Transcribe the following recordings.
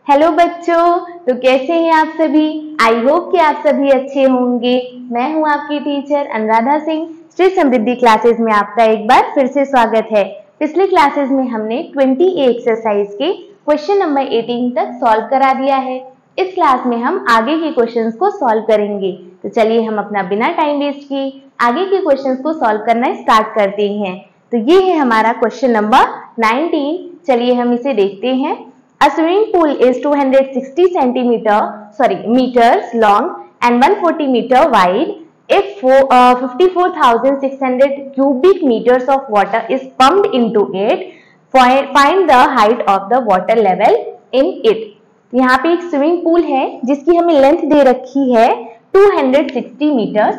Hello बच्चों, तो कैसे हैं आप सभी। आई होप कि आप सभी अच्छे होंगे। मैं हूं आपकी टीचर अनुराधा सिंह। श्री समृद्धि क्लासेस में आपका एक बार फिर से स्वागत है। पिछले क्लासेस में हमने 20 एक्सरसाइज के क्वेश्चन नंबर 18 तक सॉल्व करा दिया है। इस क्लास में हम आगे के क्वेश्चंस को सॉल्व करेंगे। तो चलिए हम अपना बिना टाइम वेस्ट किए आगे के क्वेश्चंस को सॉल्व करना स्टार्ट करते हैं। तो ये है हमारा क्वेश्चन नंबर 19। चलिए हम इसे देखते हैं। A swimming pool is 260 meters long and 140 meter wide. If 54,600 cubic meters of water is pumped into it, find the height of the water level in it. यहाँ पे एक स्विमिंग पूल है जिसकी हमें लेंथ दे रखी है 260 मीटर्स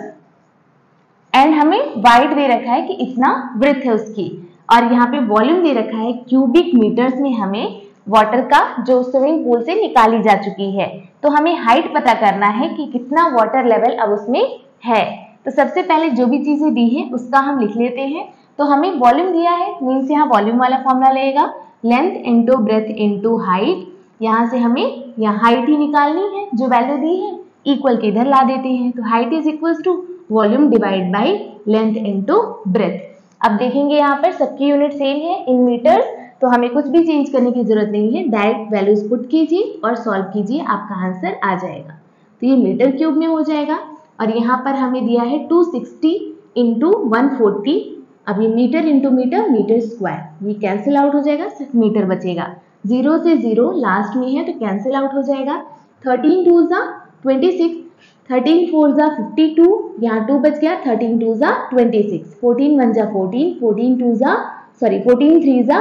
एंड हमें wide दे रखा है कि इतना ब्रेथ है उसकी, और यहाँ पे वॉल्यूम दे रखा है क्यूबिक मीटर्स में हमें वाटर का जो स्विमिंग पूल से निकाली जा चुकी है। तो हमें हाइट पता करना है कि कितना वाटर लेवल अब उसमें है। तो सबसे पहले जो भी चीजें दी है उसका हम लिख लेते हैं। तो हमें वॉल्यूम दिया है, मीन्स यहाँ वॉल्यूम वाला फॉर्मूला लगेगा, length into breath into height. यहाँ से हमें यहाँ हाइट ही निकालनी है, जो वैल्यू दी है इक्वल के इधर ला देते हैं। तो height is equal to volume divide by length into breadth. अब देखेंगे यहाँ पर सबकी यूनिट सेम है इन मीटर्स, तो हमें कुछ भी चेंज करने की जरूरत नहीं है। डायरेक्ट वैल्यूज पुट कीजिए और सॉल्व कीजिए, आपका आंसर आ जाएगा। तो ये मीटर क्यूब में हो जाएगा और यहाँ पर हमें दिया है 260 इंटू 140। अब ये metre into metre, metre square, ये कैंसिल आउट हो जाएगा, सिर्फ मीटर बचेगा। 0 से 0 लास्ट में है तो कैंसिल आउट हो जाएगा। 13 2 जा 26, 13 4 जा 52, यहाँ 2 बच गया, 13 2 जा 26, 14 1 जा 14, 14 2 जा 14 3 जा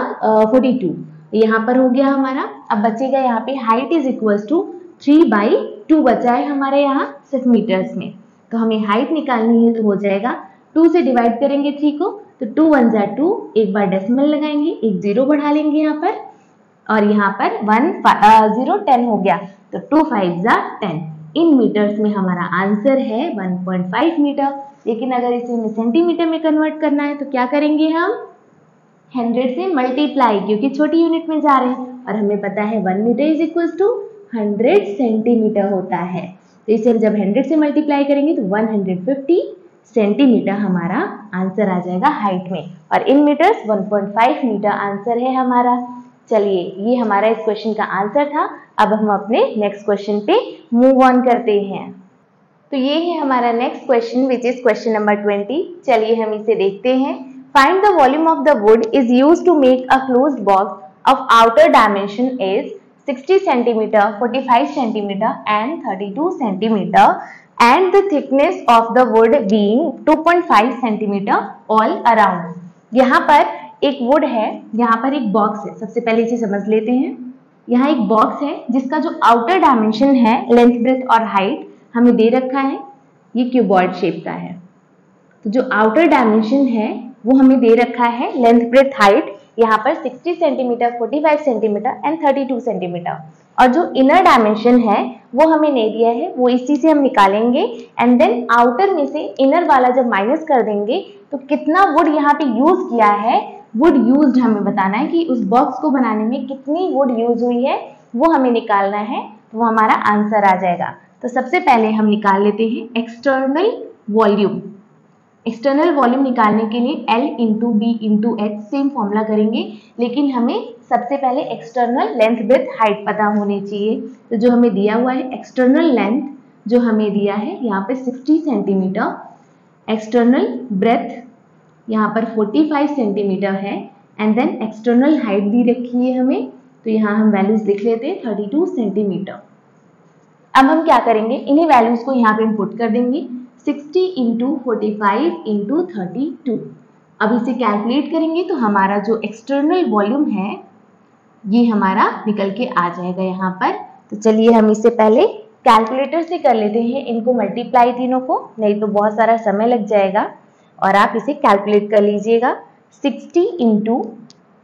42, यहाँ पर हो गया हमारा। अब बचेगा यहाँ पे हाइट इज इक्वल्स टू 3/2 बचा है हमारे यहाँ सिर्फ मीटर्स में। तो हमें हाइट निकालनी है तो हो जाएगा 2 से डिवाइड करेंगे 3 को, तो 2 1 जा 2, एक बार डेसिमल लगाएंगे, एक 0 बढ़ा लेंगे यहाँ पर, और यहाँ पर 0 10 हो गया, तो 2 5 जा 10। इन मीटर्स में हमारा आंसर है 1.5 मीटर। लेकिन अगर इसे हमें सेंटीमीटर में कन्वर्ट करना है तो क्या करेंगे हम 100 से मल्टीप्लाई, क्योंकि छोटी यूनिट में जा रहे हैं और हमें पता है 1 metre is equal to 100 centimetre होता है। तो इसे जब 100 से मल्टीप्लाई करेंगे तो 150 सेंटीमीटर हमारा आंसर आ जाएगा हाइट में, और इन मीटर्स 1.5 मीटर आंसर है हमारा। चलिए ये हमारा इस क्वेश्चन का आंसर था। अब हम अपने नेक्स्ट क्वेश्चन पे मूव ऑन करते हैं। तो ये है हमारा next question which is question number 20। चलिए हम इसे देखते हैं। Find the volume of the wood is used to make a closed box of outer dimension is 60 cm, 45 cm and 32 cm and the thickness of the wood being 2.5 cm all around। यहाँ पर एक would है, यहाँ पर एक box है। सबसे पहले इसे समझ लेते हैं। यहाँ एक बॉक्स है जिसका जो आउटर डायमेंशन है, लेंथ ब्रेथ और हाइट हमें दे रखा है, ये क्यूबॉइड शेप का है। तो जो आउटर डायमेंशन है वो हमें दे रखा है, लेंथ ब्रेथ हाइट यहाँ पर 60 सेंटीमीटर, 45 सेंटीमीटर एंड 32 सेंटीमीटर, और जो इनर डायमेंशन है वो हमें नहीं दिया है, वो इसी से हम निकालेंगे एंड देन आउटर में से इनर वाला जब माइनस कर देंगे तो कितना वुड यहाँ पे यूज किया है, वुड यूज्ड हमें बताना है कि उस बॉक्स को बनाने में कितनी वुड यूज हुई है, वो हमें निकालना है। तो वो हमारा आंसर आ जाएगा। तो सबसे पहले हम निकाल लेते हैं एक्सटर्नल वॉल्यूम। एक्सटर्नल वॉल्यूम निकालने के लिए L into B into H same formula करेंगे, लेकिन हमें सबसे पहले एक्सटर्नल लेंथ ब्रेथ हाइट पता होनी चाहिए। तो जो हमें दिया हुआ है एक्सटर्नल लेंथ जो हमें दिया है यहाँ पे 60 सेंटीमीटर, एक्सटर्नल ब्रेथ यहाँ पर 45 सेंटीमीटर है एंड देन एक्सटर्नल हाइट भी रखी है हमें, तो यहाँ हम वैल्यूज लिख लेते हैं 32 सेंटीमीटर। अब हम क्या करेंगे, इन्हीं वैल्यूज को यहाँ पे इनपुट कर देंगे, 60 इंटू 45 इंटू 32। अब इसे कैलकुलेट करेंगे तो हमारा जो एक्सटर्नल वॉल्यूम है ये हमारा निकल के आ जाएगा यहाँ पर। तो चलिए हम इसे पहले कैलकुलेटर से कर लेते हैं इनको मल्टीप्लाई तीनों को, नहीं तो बहुत सारा समय लग जाएगा, और आप इसे कैलकुलेट कर लीजिएगा। 60 इंटू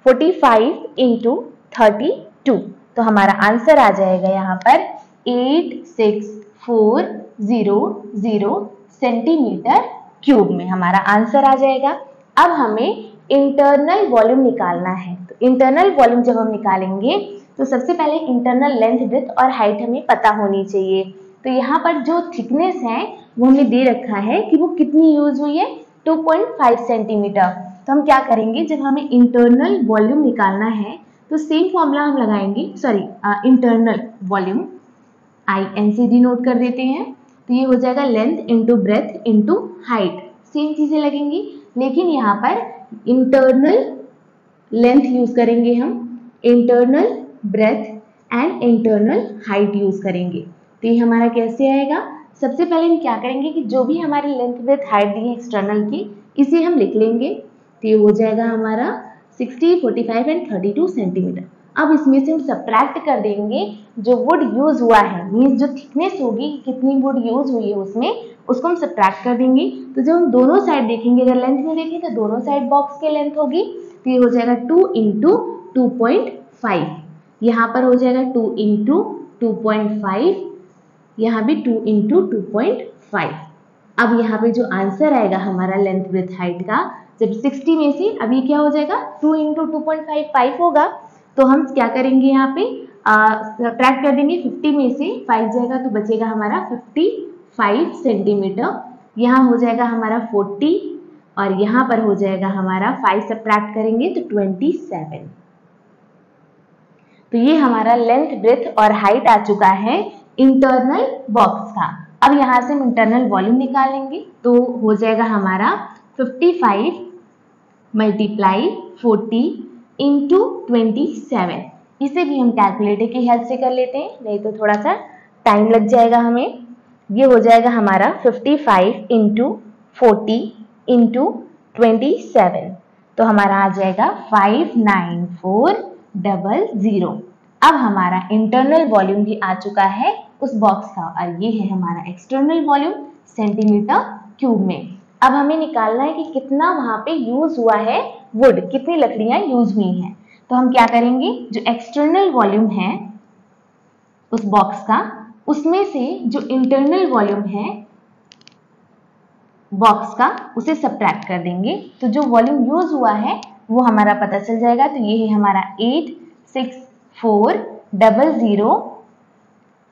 45 इंटू 32, तो हमारा आंसर आ जाएगा यहाँ पर 8640 सेंटीमीटर क्यूब में हमारा आंसर आ जाएगा। अब हमें इंटरनल वॉल्यूम निकालना है। तो इंटरनल वॉल्यूम जब हम निकालेंगे तो सबसे पहले इंटरनल लेंथ, ब्रेथ और हाइट हमें पता होनी चाहिए। तो यहाँ पर जो थिकनेस है वो हमें दे रखा है कि वो कितनी यूज हुई है, 2.5 सेंटीमीटर। तो हम क्या करेंगे, जब हमें इंटरनल वॉल्यूम निकालना है तो सेम फॉर्मूला हम लगाएंगे, इंटरनल वॉल्यूम IN से डिनोट कर देते हैं। तो ये हो जाएगा length into breath into height, same चीजें लगेंगी, लेकिन यहाँ पर इंटरनल लेंथ यूज करेंगे हम, internal breadth and internal height use करेंगे। तो ये हमारा कैसे आएगा, सबसे पहले हम क्या करेंगे कि जो भी हमारी लेंथ ब्रेथ हाइट दी है एक्सटर्नल की, इसे हम लिख लेंगे। तो ये हो जाएगा हमारा 60, 45 एंड 32 सेंटीमीटर। अब इसमें से हम सब्ट्रैक्ट कर देंगे जो वुड यूज हुआ है, मीन्स जो थिकनेस होगी, कितनी वुड यूज हुई है उसमें, उसको हम सब्ट्रैक्ट कर देंगे। तो जब हम दोनों साइड देखेंगे, अगर लेंथ में देखें तो दोनों साइड बॉक्स की लेंथ होगी, तो ये हो जाएगा 2 इंटू 2.5, यहाँ पर हो जाएगा 2 इंटू 2.5, यहाँ भी 2 इंटू 2.5। अब यहाँ पे जो आंसर आएगा हमारा लेंथ ब्रेथ हाइट का, जब 60 में से अभी क्या हो जाएगा 2 इंटू 2.5 5 होगा, तो हम क्या करेंगे यहाँ पे सब्ट्रैक्ट कर देंगे, 50 में से 5 जाएगा तो बचेगा हमारा 55 सेंटीमीटर, यहाँ हो जाएगा हमारा 40 और यहाँ पर हो जाएगा हमारा 5 सब्ट्रैक्ट करेंगे तो 27। तो ये हमारा लेंथ ब्रेथ और हाइट आ चुका है इंटरनल बॉक्स का। अब यहाँ से हम इंटरनल वॉल्यूम निकालेंगे, तो हो जाएगा हमारा 55 मल्टीप्लाई 40 इंटू 27। इसे भी हम कैलकुलेटर की हेल्प से कर लेते हैं, नहीं तो थोड़ा सा टाइम लग जाएगा हमें। ये हो जाएगा हमारा 55 इंटू 40 इंटू 27, तो हमारा आ जाएगा 59400। अब हमारा इंटरनल वॉल्यूम भी आ चुका है उस बॉक्स का, और ये है हमारा एक्सटर्नल वॉल्यूम सेंटीमीटर क्यूब में। अब हमें निकालना है कि कितना वहां पे यूज हुआ है वुड, कितनी लकड़ियां यूज हुई हैं। तो हम क्या करेंगे, जो एक्सटर्नल वॉल्यूम है उस बॉक्स का, उसमें से जो इंटरनल वॉल्यूम है बॉक्स का, उसे सब्ट्रैक्ट कर देंगे। तो जो वॉल्यूम यूज हुआ है वो हमारा पता चल जाएगा। तो ये है हमारा 86400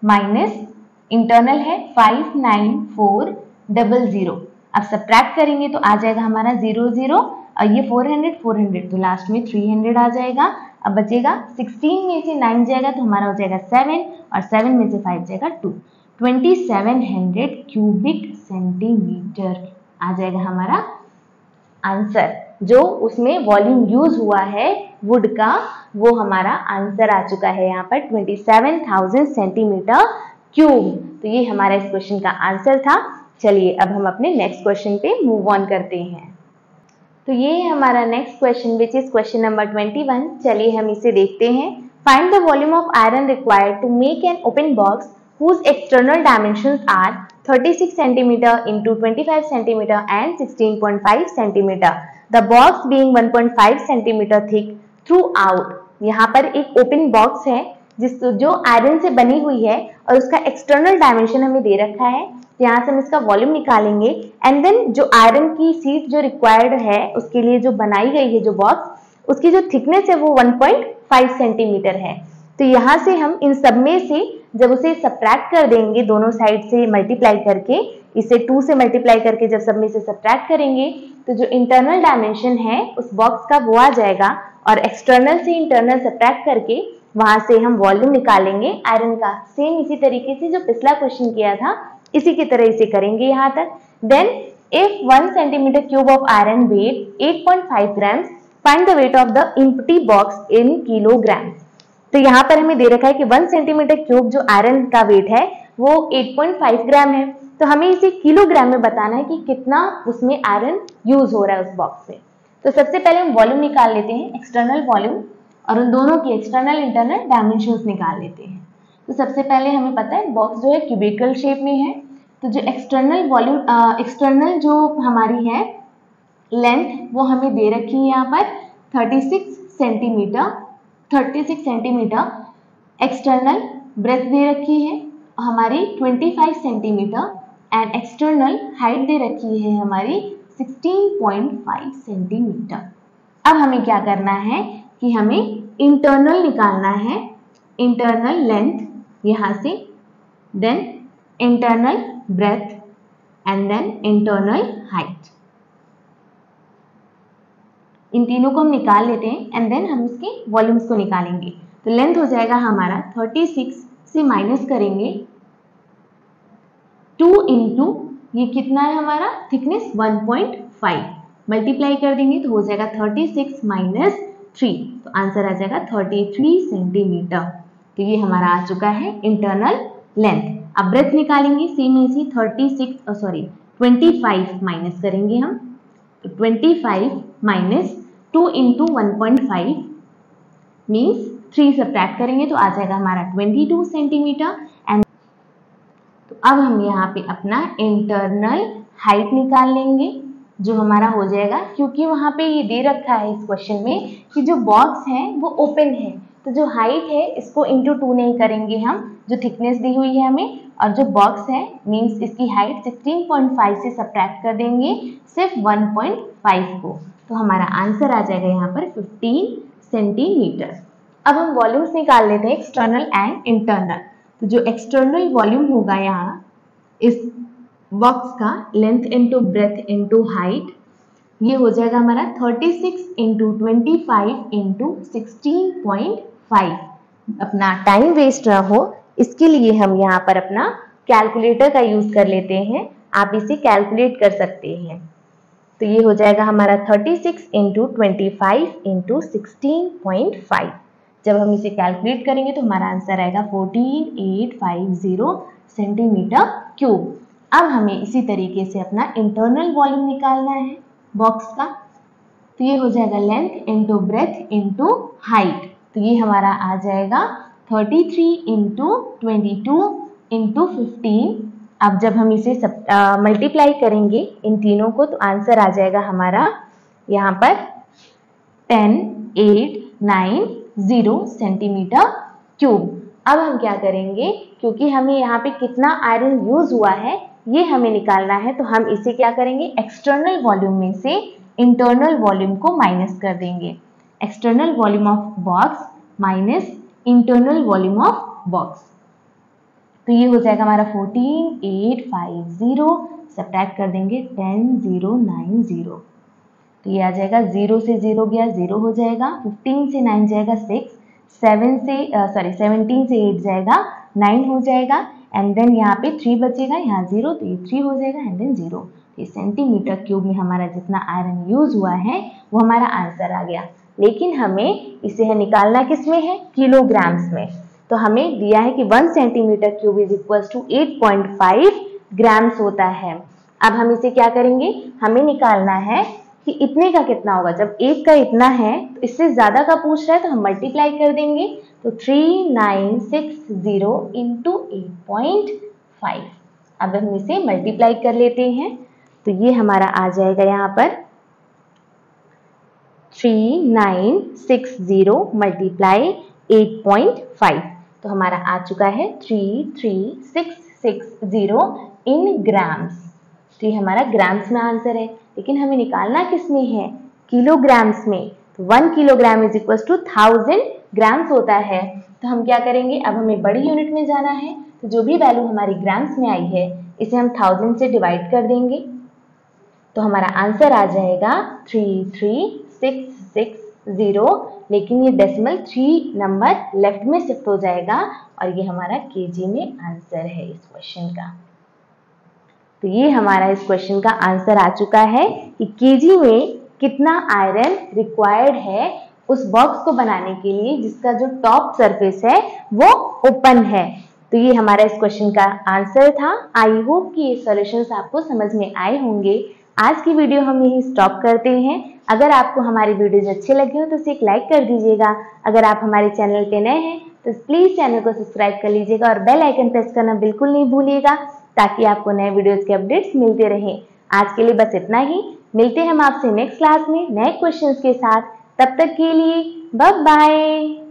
माइनस इंटरनल है 59400। अब सब्ट्रैक्ट करेंगे तो आ जाएगा हमारा 00 और ये 400 तो लास्ट में 300 आ जाएगा। अब बचेगा 16 में से 9 जाएगा तो हमारा हो जाएगा 7 और 7 में से 5 जाएगा 2, 2700 क्यूबिक सेंटीमीटर आ जाएगा हमारा आंसर। जो उसमें वॉल्यूम यूज हुआ है वुड का, वो हमारा आंसर आ चुका है यहाँ पर 27,000 सेंटीमीटर क्यूब। तो ये हमारा इस क्वेश्चन का आंसर था। चलिए अब हम अपने नेक्स्ट क्वेश्चन पे मूव ऑन करते हैं। तो ये है हमारा next question which is question number 21। चलिए हम इसे देखते हैं। Find the volume of iron required to make an open box whose external dimensions are 36 cm into 25 cm and 16.5 cm. The box being 1.5 cm thick throughout. यहाँ पर एक open box है जो आयरन से बनी हुई है और उसका एक्सटर्नल डायमेंशन हमें दे रखा है। तो यहाँ से हम इसका वॉल्यूम निकालेंगे एंड देन जो आयरन की शीट जो रिक्वायर्ड है उसके लिए जो बनाई गई है जो बॉक्स, उसकी जो थिकनेस है वो 1.5 सेंटीमीटर है। तो यहाँ से हम इन सब में से जब उसे सब्ट्रैक्ट कर देंगे दोनों साइड से मल्टीप्लाई करके, इसे 2 से मल्टीप्लाई करके जब सब में से सब्ट्रैक्ट करेंगे तो जो इंटरनल डायमेंशन है उस बॉक्स का वो आ जाएगा और एक्सटर्नल से इंटरनल सब्ट्रैक्ट करके वहां से हम वॉल्यूम निकालेंगे आयरन का। सेम इसी तरीके से जो पिछला क्वेश्चन किया था इसी की तरह इसे करेंगे यहाँ तक। Then if 1 centimetre cube of iron weight 8.5 grams, find the weight of the empty box in kilogram. तो यहाँ पर हमें दे रखा है कि 1 सेंटीमीटर क्यूब जो आयरन का वेट है वो 8.5 ग्राम है। तो हमें इसे किलोग्राम में बताना है कि कितना उसमें आयरन यूज हो रहा है उस बॉक्स में। तो सबसे पहले हम वॉल्यूम निकाल लेते हैं, एक्सटर्नल वॉल्यूम, और उन दोनों की एक्सटर्नल इंटरनल डायमेंशंस निकाल लेते हैं। तो सबसे पहले हमें पता है बॉक्स जो है क्यूबिकल शेप में है। तो जो एक्सटर्नल वॉल्यूम एक्सटर्नल जो हमारी है लेंथ वो हमें दे रखी है यहाँ पर 36 सेंटीमीटर। एक्सटर्नल ब्रेथ दे रखी है हमारी 25 सेंटीमीटर एंड एक्सटर्नल हाइट दे रखी है हमारी 16.5 सेंटीमीटर। अब हमें क्या करना है कि हमें इंटरनल निकालना है इंटरनल लेंथ यहाँ से, then internal breadth and then internal height. इन तीनों को हम निकाल लेते हैं एंड देन हम इसके वॉल्यूम्स को निकालेंगे। तो लेंथ हो जाएगा हमारा 36 से माइनस करेंगे 2 इंटू ये कितना है हमारा थिकनेस 1.5 मल्टीप्लाई कर देंगे तो हो जाएगा 36 माइनस 3, तो आंसर आ जाएगा 33 सेंटीमीटर। तो ये हमारा आ चुका है इंटरनल लेंथ। अब ब्रेथ निकालेंगे सेम ऐसी 25 माइनस करेंगे हम, तो 25 माइनस 2 इंटू 1.5 मीन्स 3 सब्ट्रैक्ट करेंगे तो आ जाएगा हमारा 22 सेंटीमीटर। एंड तो अब हम यहाँ पे अपना इंटरनल हाइट निकाल लेंगे जो हमारा हो जाएगा, क्योंकि वहाँ पे ये दे रखा है इस क्वेश्चन में कि जो बॉक्स है वो ओपन है, तो जो हाइट है इसको इंटू 2 नहीं करेंगे हम, जो थिकनेस दी हुई है हमें, और जो बॉक्स है मीन्स इसकी हाइट 16.5 से सब्ट्रैक्ट कर देंगे सिर्फ 1.5 को, तो हमारा आंसर आ जाएगा यहाँ पर 15 सेंटीमीटर। अब हम वॉल्यूम्स निकाल लेते हैं एक्सटर्नल एंड इंटरनल। तो जो एक्सटर्नल वॉल्यूम होगा यहाँ इस बॉक्स का length into breath into height, ये हो जाएगा हमारा 36 इंटू 25 इंटू 16.5। अपना टाइम वेस्ट ना हो इसके लिए हम यहाँ पर अपना कैलकुलेटर का यूज कर लेते हैं, आप इसे कैलकुलेट कर सकते हैं। तो ये हो जाएगा हमारा 36 इंटू 25 इंटू 16.5। जब हम इसे कैलकुलेट करेंगे तो हमारा आंसर आएगा 14850 सेंटीमीटर क्यूब। अब हमें इसी तरीके से अपना इंटरनल वॉल्यूम निकालना है बॉक्स का। तो ये हो जाएगा length into breath into height, तो ये हमारा आ जाएगा 33 इंटू 22 इंटू 15। अब जब हम इसे मल्टीप्लाई करेंगे इन तीनों को तो आंसर आ जाएगा हमारा यहाँ पर 10890 सेंटीमीटर क्यूब। अब हम क्या करेंगे, क्योंकि हमें यहाँ पे कितना आयरन यूज हुआ है ये हमें निकालना है, तो हम इसे क्या करेंगे एक्सटर्नल वॉल्यूम में से इंटरनल वॉल्यूम को माइनस कर देंगे। External volume of box minus internal volume of box, तो ये हो जाएगा हमारा 14850 सब्ट्रैक्ट कर देंगे 10090, तो ये आ जाएगा 0 से 0 गया 0 हो जाएगा, 15 से 9 जाएगा 6, 17 से 8 जाएगा 9 हो जाएगा, एंड देन यहाँ पे 3 बचेगा, यहाँ 0 तो ये 3 हो जाएगा एंड देन 0। ये सेंटीमीटर क्यूब में हमारा जितना आयरन यूज हुआ है वो हमारा आंसर आ गया। लेकिन हमें इसे है निकालना किस में है, किलोग्राम्स में। तो हमें दिया है कि 1 centimetre cube is equal to 8.5 grams होता है। अब हम इसे क्या करेंगे, हमें निकालना है कि इतने का कितना होगा। जब एक का इतना है तो इससे ज्यादा का पूछ रहा है तो हम मल्टीप्लाई कर देंगे, तो 3960 इंटू 8.5। अब हम इसे मल्टीप्लाई कर लेते हैं तो ये हमारा आ जाएगा यहाँ पर 3960 मल्टीप्लाई 8.5, तो हमारा आ चुका है 33660 इन ग्राम्स। तो ये हमारा ग्राम्स में आंसर है, लेकिन हमें निकालना किस में है, किलोग्राम्स में। तो 1 kilogram is equal to 1000 grams होता है। तो हम क्या करेंगे, अब हमें बड़ी यूनिट में जाना है, तो जो भी वैल्यू हमारी ग्राम्स में आई है इसे हम 1000 से डिवाइड कर देंगे, तो हमारा आंसर आ जाएगा 33660, लेकिन ये डेसिमल 3 नंबर लेफ्ट में शिफ्ट हो जाएगा और ये हमारा केजी में आंसर है इस क्वेश्चन का। तो ये हमारा इस क्वेश्चन का आंसर आ चुका है कि केजी में कितना आयरन रिक्वायर्ड है उस बॉक्स को बनाने के लिए जिसका जो टॉप सरफेस है वो ओपन है। तो ये हमारा इस क्वेश्चन का आंसर था। आई होप कि ये सॉल्यूशंस आपको समझ में आए होंगे। आज की वीडियो हम यही स्टॉप करते हैं। अगर आपको हमारी वीडियोज अच्छे लगे हो तो इसे एक लाइक कर दीजिएगा। अगर आप हमारे चैनल पे नए हैं तो प्लीज चैनल को सब्सक्राइब कर लीजिएगा और बेल आइकन प्रेस करना बिल्कुल नहीं भूलिएगा ताकि आपको नए वीडियोज के अपडेट्स मिलते रहें। आज के लिए बस इतना ही। मिलते हैं हम आपसे नेक्स्ट क्लास में नए क्वेश्चंस के साथ। तब तक के लिए बाय बाय।